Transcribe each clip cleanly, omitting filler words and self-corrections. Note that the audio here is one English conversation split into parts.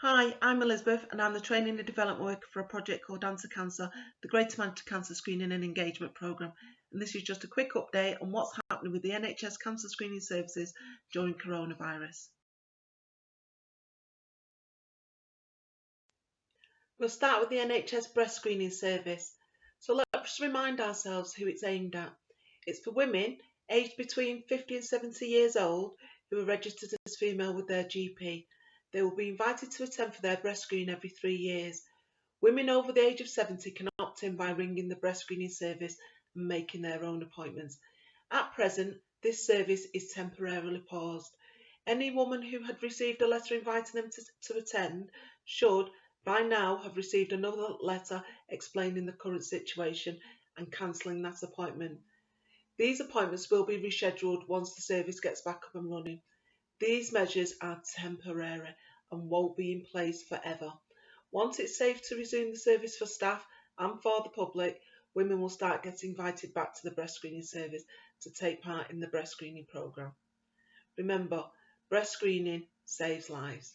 Hi, I'm Elizabeth and I'm the Training and Development Worker for a project called Answer Cancer, the Greater Manchester Cancer Screening and Engagement Programme. And this is just a quick update on what's happening with the NHS Cancer Screening Services during coronavirus. We'll start with the NHS Breast Screening Service. So let's remind ourselves who it's aimed at. It's for women aged between 50 and 70 years old who are registered as female with their GP. They will be invited to attend for their breast screen every 3 years. Women over the age of 70 can opt in by ringing the breast screening service and making their own appointments. At present, this service is temporarily paused. Any woman who had received a letter inviting them to attend should, by now, have received another letter explaining the current situation and cancelling that appointment. These appointments will be rescheduled once the service gets back up and running. These measures are temporary and won't be in place forever. Once it's safe to resume the service for staff and for the public, women will start getting invited back to the breast screening service to take part in the breast screening programme. Remember, breast screening saves lives.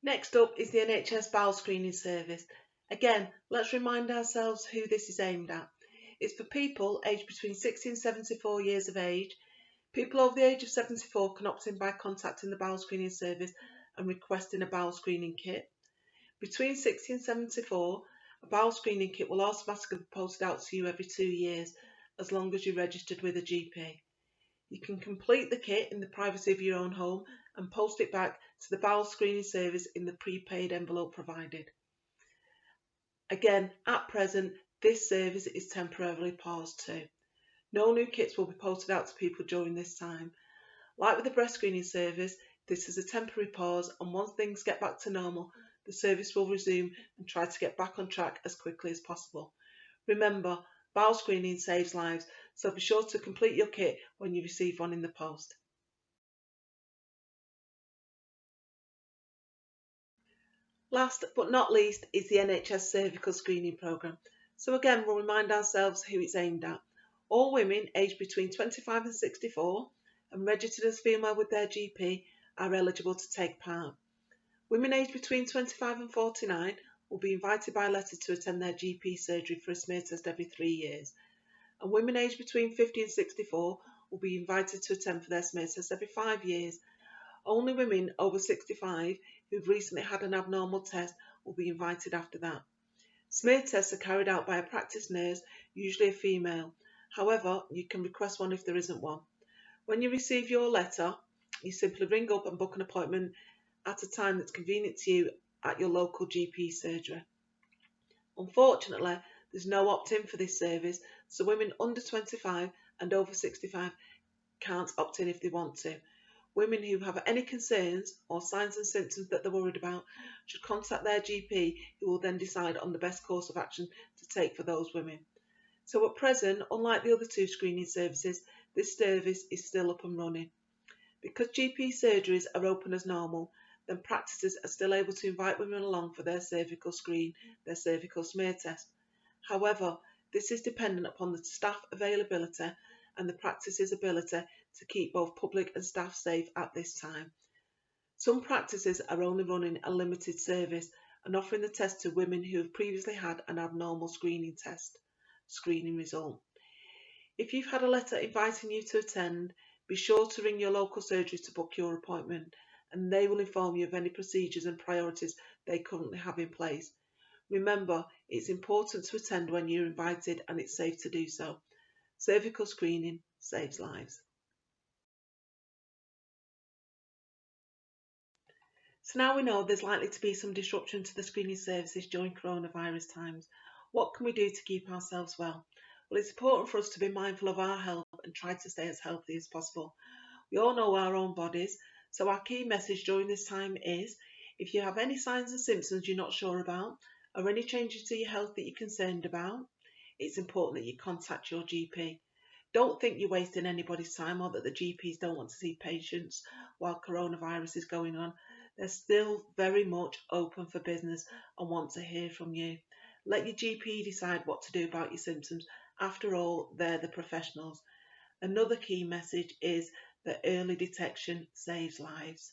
Next up is the NHS Bowel Screening Service. Again, let's remind ourselves who this is aimed at. It's for people aged between 60 and 74 years of age. People over the age of 74 can opt in by contacting the bowel screening service and requesting a bowel screening kit. Between 60 and 74, a bowel screening kit will automatically be posted out to you every 2 years, as long as you're registered with a GP. You can complete the kit in the privacy of your own home and post it back to the bowel screening service in the prepaid envelope provided. Again, at present, this service is temporarily paused too. No new kits will be posted out to people during this time. Like with the breast screening service, this is a temporary pause, and once things get back to normal, the service will resume and try to get back on track as quickly as possible. Remember, bowel screening saves lives, so be sure to complete your kit when you receive one in the post. Last but not least is the NHS Cervical Screening Programme. So again, we'll remind ourselves who it's aimed at. All women aged between 25 and 64 and registered as female with their GP are eligible to take part. Women aged between 25 and 49 will be invited by letter to attend their GP surgery for a smear test every 3 years. And women aged between 50 and 64 will be invited to attend for their smear test every 5 years. Only women over 65 who've recently had an abnormal test will be invited after that. Smear tests are carried out by a practice nurse, usually a female. However, you can request one if there isn't one. When you receive your letter, you simply ring up and book an appointment at a time that's convenient to you at your local GP surgery. Unfortunately, there's no opt-in for this service, so women under 25 and over 65 can't opt in if they want to. Women who have any concerns or signs and symptoms that they're worried about should contact their GP, who will then decide on the best course of action to take for those women. So at present, unlike the other two screening services, this service is still up and running. Because GP surgeries are open as normal, then practices are still able to invite women along for their cervical screen, their cervical smear test. However, this is dependent upon the staff availability and the practice's ability to keep both public and staff safe at this time. Some practices are only running a limited service and offering the test to women who have previously had an abnormal screening result. If you've had a letter inviting you to attend, be sure to ring your local surgery to book your appointment, and they will inform you of any procedures and priorities they currently have in place. Remember, it's important to attend when you're invited and it's safe to do so. Cervical screening saves lives. So now we know there's likely to be some disruption to the screening services during coronavirus times. What can we do to keep ourselves well? Well, it's important for us to be mindful of our health and try to stay as healthy as possible. We all know our own bodies, so our key message during this time is, if you have any signs and symptoms you're not sure about, or any changes to your health that you're concerned about, it's important that you contact your GP. Don't think you're wasting anybody's time or that the GPs don't want to see patients while coronavirus is going on. They're still very much open for business and want to hear from you. Let your GP decide what to do about your symptoms. After all, they're the professionals. Another key message is that early detection saves lives.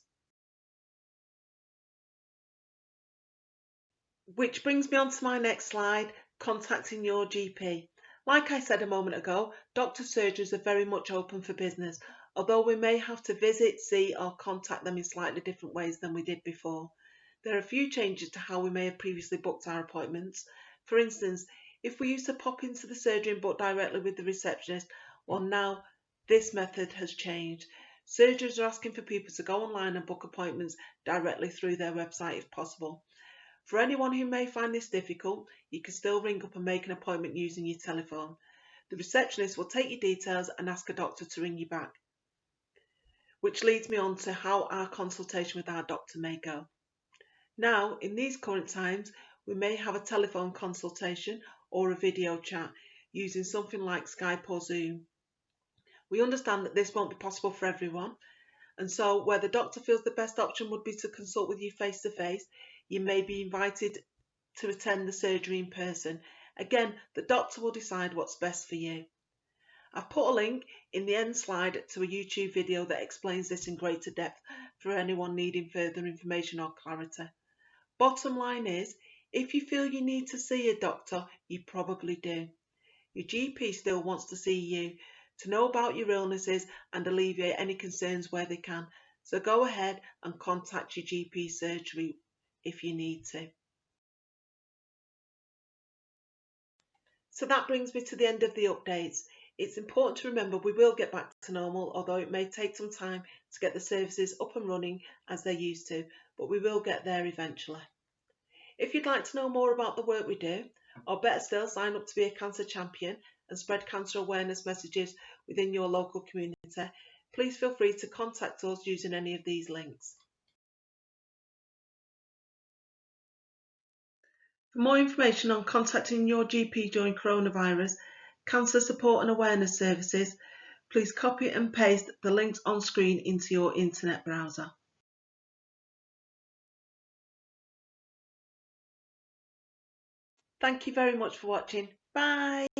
Which brings me on to my next slide, contacting your GP. Like I said a moment ago, doctor surgeries are very much open for business, although we may have to visit, see or contact them in slightly different ways than we did before. There are a few changes to how we may have previously booked our appointments. For instance, if we used to pop into the surgery and book directly with the receptionist, well now this method has changed. Surgeries are asking for people to go online and book appointments directly through their website if possible. For anyone who may find this difficult, you can still ring up and make an appointment using your telephone. The receptionist will take your details and ask a doctor to ring you back. Which leads me on to how our consultation with our doctor may go. Now, in these current times, we may have a telephone consultation or a video chat using something like Skype or Zoom. We understand that this won't be possible for everyone, and so where the doctor feels the best option would be to consult with you face to face, you may be invited to attend the surgery in person. Again, the doctor will decide what's best for you. I've put a link in the end slide to a YouTube video that explains this in greater depth for anyone needing further information or clarity. Bottom line is, if you feel you need to see a doctor, you probably do. Your GP still wants to see you, to know about your illnesses and alleviate any concerns where they can. So go ahead and contact your GP surgery if you need to. So that brings me to the end of the updates. It's important to remember we will get back to normal, although it may take some time to get the services up and running as they used to, but we will get there eventually. If you'd like to know more about the work we do, or better still, sign up to be a cancer champion and spread cancer awareness messages within your local community, please feel free to contact us using any of these links. For more information on contacting your GP during coronavirus, cancer support and awareness services, please copy and paste the links on screen into your internet browser. Thank you very much for watching. Bye!